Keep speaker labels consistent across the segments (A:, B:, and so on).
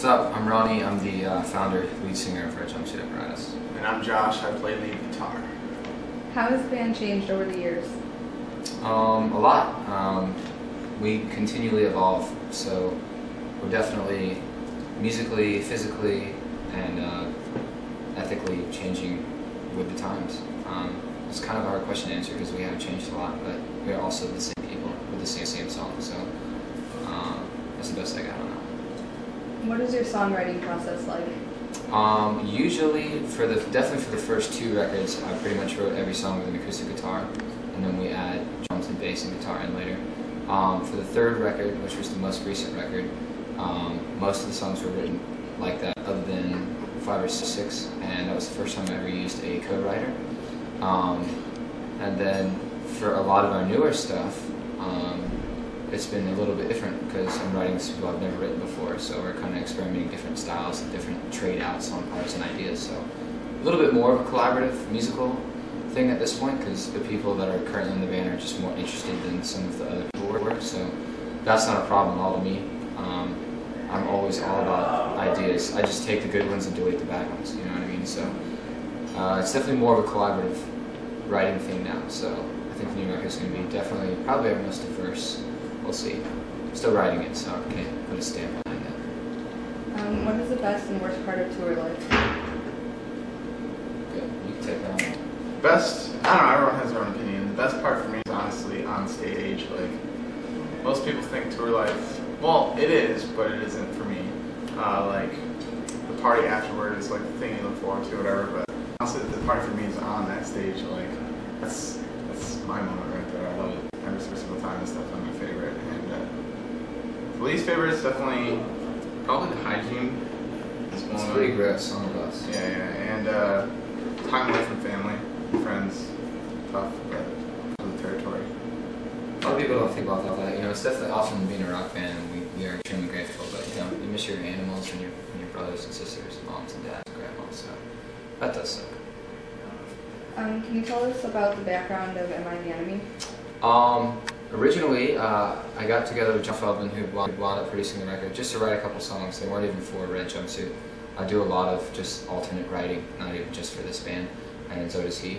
A: What's up? I'm Ronnie. I'm the founder, lead singer of Red Jumpsuit Apparatus.
B: And I'm Josh. I play lead guitar.
C: How has the band changed over the years?
A: A lot. We continually evolve, so we're definitely musically, physically, and ethically changing with the times. It's kind of a hard question to answer because we have changed a lot, but we're also the same people with the same songs, so that's the best I got on that.
C: What is your songwriting process like?
A: Usually, definitely for the first two records, I pretty much wrote every song with an acoustic guitar, and then we add drums and bass and guitar in later. For the third record, which was the most recent record, most of the songs were written like that, other than 5 or 6, and that was the first time I ever used a co-writer. And then for a lot of our newer stuff, it's been a little bit different because I'm writing with people I've never written before, so we're kind of experimenting different styles and different trade-outs on parts and ideas. So a little bit more of a collaborative musical thing at this point because the people that are currently in the band are just more interested than some of the other people were. So that's not a problem at all to me. I'm always all about ideas. I just take the good ones and delete the bad ones, you know what I mean? So it's definitely more of a collaborative writing thing now. So I think the new record is going to be definitely probably our most diverse. We'll see. I'm still writing it, so I can't put a stamp on it yet.
C: What is the best and worst part of tour life?
A: Good. You can take that one.
B: Best, I don't know, everyone has their own opinion. The best part for me is honestly on stage. Like, most people think tour life, well, it is, but it isn't for me. Like, the party afterward is like the thing you look forward to, whatever, but honestly, the party for me is on that stage. Like, that's my moment right there. I love it every single time. It's definitely my favorite. And the least favorite is definitely probably the hygiene.
A: It's a pretty great song of us.
B: Yeah, and time away from family, friends, tough, but for the territory.
A: A lot of people don't think about that. You know, it's definitely awesome being a rock band, and we are extremely grateful. But you know, you miss your animals and your brothers and sisters, and moms and dads and grandmas. So that does suck.
C: Can you tell us about the background of Am I the Enemy?
A: Originally, I got together with John Feldman, who wound up producing the record, just to write a couple songs. They weren't even for Red Jumpsuit. I do a lot of just alternate writing, not even just for this band, and so does he.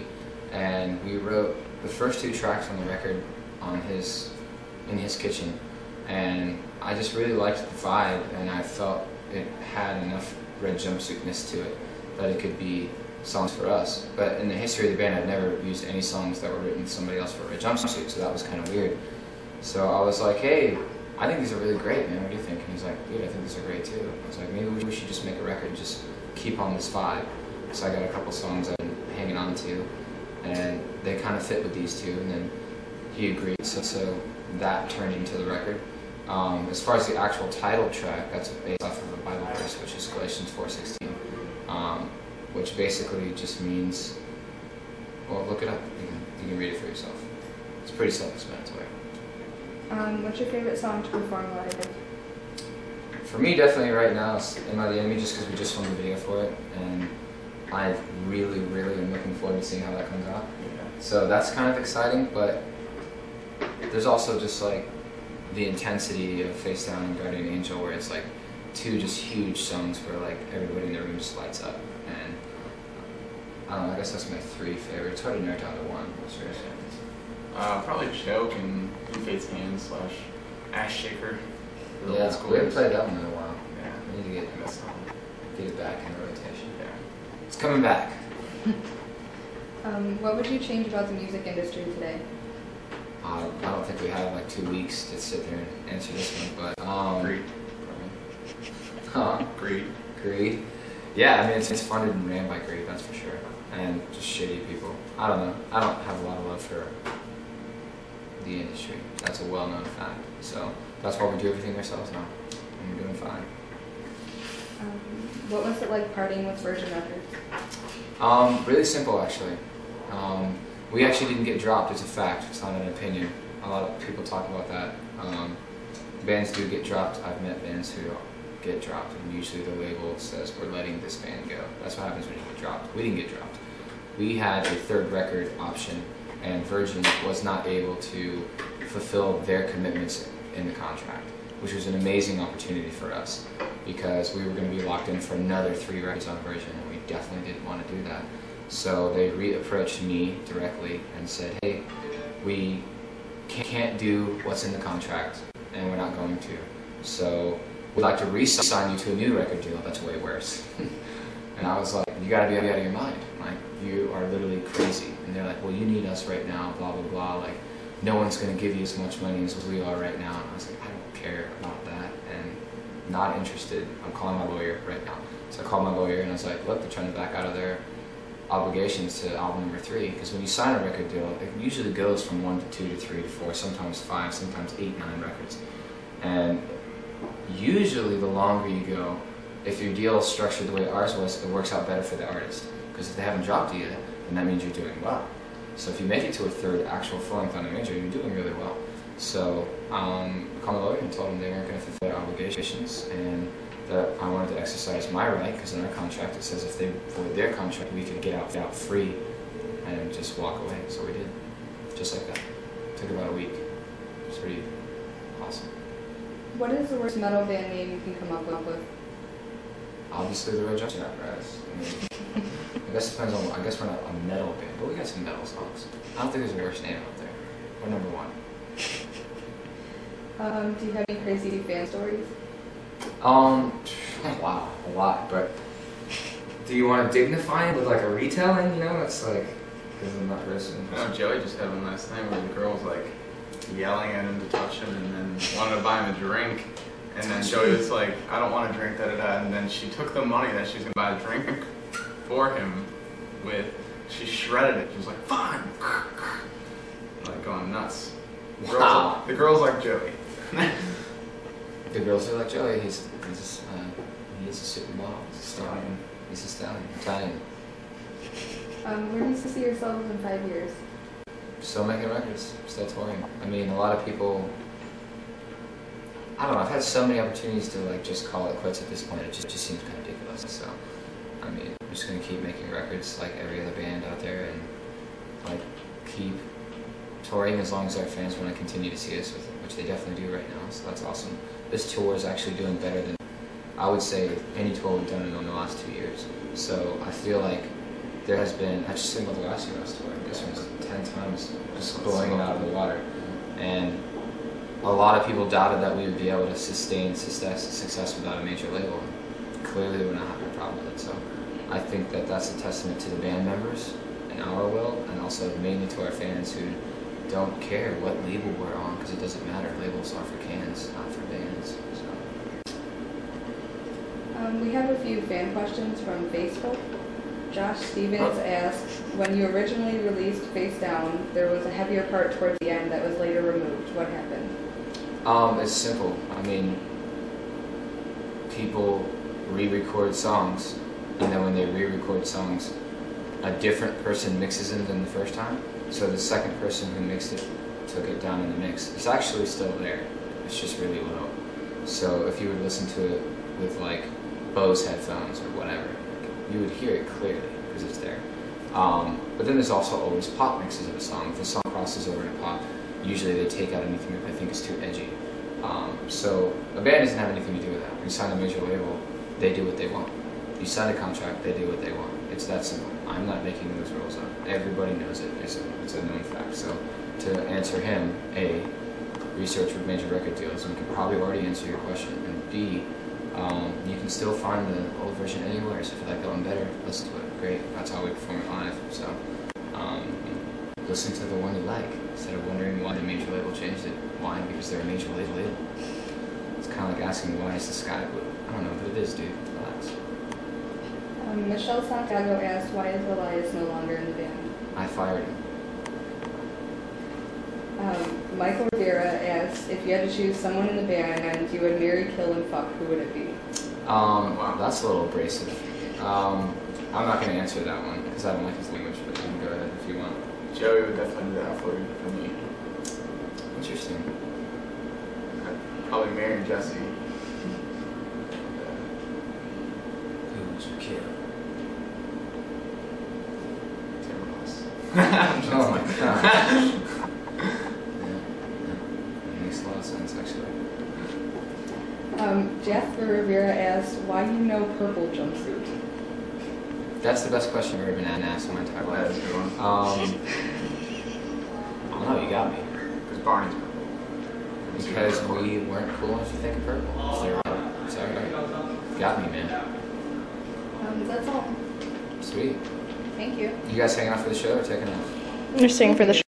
A: And we wrote the first 2 tracks on the record in his kitchen, and I just really liked the vibe, and I felt it had enough Red Jumpsuitness to it that it could be songs for us. But in the history of the band, I've never used any songs that were written with somebody else for Red Jumpsuit, so that was kind of weird. So I was like, hey, I think these are really great, man. What do you think? And he's like, dude, I think these are great too. I was like, maybe we should just make a record and just keep on this vibe. So I got a couple songs I've been hanging on to, and they kind of fit with these 2, and then he agreed, so that turned into the record. As far as the actual title track, that's based off of a Bible verse, which is Galatians 4:16. Which basically just means, well, look it up. You can read it for yourself. It's pretty self-explanatory.
C: What's your favorite song to perform live?
A: For me, definitely right now, it's Am I the Enemy, just because we just filmed the video for it, and I really, really am looking forward to seeing how that comes out.
B: Yeah.
A: So that's kind of exciting, but there's also just like the intensity of Face Down and Guardian Angel, where it's like 2 just huge songs where like everybody in the room just lights up. And I don't know, I guess that's my 3 favorites. It's hard to narrow down to one. What's yours?
B: Probably Choke and In Fate's Hands / Ash Shaker.
A: Yeah, we haven't played that one in a while.
B: Yeah.
A: We need to
B: that song.
A: get it back in the rotation.
B: Yeah.
A: It's coming back.
C: What would you change about the music industry today?
A: I don't think we have like 2 weeks to sit there and answer this one, but
B: Greed. Greed.
A: Greed. Yeah, I mean it's funded and ran by greed, that's for sure, and just shitty people. I don't know. I don't have a lot of love for the industry. That's a well-known fact. So that's why we do everything ourselves now, and we're doing fine.
C: What was it like partying with Virgin Records?
A: Really simple, actually. We actually didn't get dropped. It's a fact. It's not an opinion. A lot of people talk about that. Bands do get dropped. I've met bands who get dropped, and usually the label says, we're letting this band go. That's what happens when you get dropped. We didn't get dropped. We had a 3rd record option, and Virgin was not able to fulfill their commitments in the contract, which was an amazing opportunity for us. because we were going to be locked in for another 3 records on Virgin, and we definitely didn't want to do that. So they re-approached me directly and said, hey, we can't do what's in the contract, and we're not going to. So we'd like to re-sign you to a new record deal that's way worse. And I was like, you gotta be out of your mind. Like, you are literally crazy. And they're like, well, you need us right now, blah, blah, blah. Like, no one's gonna give you as much money as we are right now. And I was like, I don't care about that, and not interested. I'm calling my lawyer right now. So I called my lawyer and I was like, look, they're trying to back out of their obligations to album number 3, because when you sign a record deal, it usually goes from 1 to 2 to 3 to 4, sometimes 5, sometimes 8, 9 records. And usually the longer you go, if your deal is structured the way ours was, it works out better for the artist. Because if they haven't dropped you yet, then that means you're doing well. So if you make it to a 3rd actual full-length on a major, you're doing really well. So I called my lawyer and told them they weren't going to fulfill their obligations, and that I wanted to exercise my right, because in our contract it says if they void their contract, we could get out free and just walk away. So we did, just like that. It took about a week. It was pretty awesome.
C: What is the worst metal band name you can come up with?
A: Obviously the Red Jumpsuit Apparatus. I mean, I guess it depends on, I guess we're not a metal band, but we got some metal songs. I don't think there's a worse name out there. We're number 1.
C: Do you have any crazy fan stories?
A: Wow, a lot, but do you want to dignify it with like a retelling, you know? It's like, because I'm not person.
B: No, Joey just had one last night where the girl was like yelling at him to touch him and then wanted to buy him a drink. And then Joey was like, I don't want a drink, da-da-da. And then she took the money that she was going to buy a drink for him with, she shredded it. She was like, fine. Like going nuts.
A: Wow.
B: The girls like Joey.
A: The girls are like Joey. He is a supermodel. He's a stallion. He's a stallion. Italian.
C: Where do you see yourselves in 5 years?
A: Still making records. Still touring. I mean, a lot of people, I don't know, I've had so many opportunities to like just call it quits at this point. It just seems kind of ridiculous. So, I mean, I'm just going to keep making records like every other band out there, and like keep touring as long as our fans want to continue to see us with it, which they definitely do right now. So that's awesome. This tour is actually doing better than, I would say, any tour we've done in the last 2 years. So I feel like there has been, I just think about the last year I was touring, this one's 10 times just blowing it out of the water. And a lot of people doubted that we would be able to sustain success without a major label. Clearly we're not having a problem with it. So I think that that's a testament to the band members and our will, and also mainly to our fans who don't care what label we're on, because it doesn't matter. Labels are for cans, not for bands. So.
C: We have a few fan questions from Facebook. Josh Stevens asked, when you originally released Face Down, there was a heavier part towards the end that was later removed. What happened?
A: It's simple. I mean, people re-record songs, and then when they re-record songs, a different person mixes them than the first time. So the second person who mixed it took it down in the mix. It's actually still there. It's just really low. So if you would listen to it with like Bose headphones or whatever, you would hear it clearly because it's there. But then there's also always pop mixes of a song. If a song crosses over to pop, usually they take out anything that I think is too edgy. So a band doesn't have anything to do with that. When you sign a major label, they do what they want. You sign a contract, they do what they want. It's that simple. I'm not making those rules up. Everybody knows it. It's a known fact. So to answer him, A, research with major record deals, and we can probably already answer your question. And B, you can still find the old version anywhere. So if you like that one better, listen to it. Great. That's how we perform it live. So listen to the one you like instead of wondering why the major label changed it. Why? Because they're a major label. It's kind of like asking why is the sky blue. I don't know, but it is, dude. Relax.
C: Michelle Santiago asked, why is Elias no longer in the band?
A: I fired him.
C: Michael Rivera asked, if you had to choose someone in the band and you would marry, kill, and fuck, who would it be?
A: Wow, that's a little abrasive. I'm not going to answer that one because I don't like his language, but you can go ahead if you want.
B: Joey would definitely do that for me.
A: Interesting.
B: I'd probably marry Jesse.
A: Who would you kill?
B: Oh
A: my god. Yeah, that makes a lot of sense, actually.
C: Jeff Christopher Rivera asked, why do you know purple jumpsuit?
A: That's the best question I've ever been asked in my entire
B: That's a
A: life.
B: good one.
A: I don't know, you got me.
B: Because Barney's purple.
A: Because we weren't cool enough to think of purple. Sorry. Got me, man.
C: That's all.
A: Sweet.
C: Thank you.
A: You guys hanging out for the show or taking off?
D: You're staying for the show.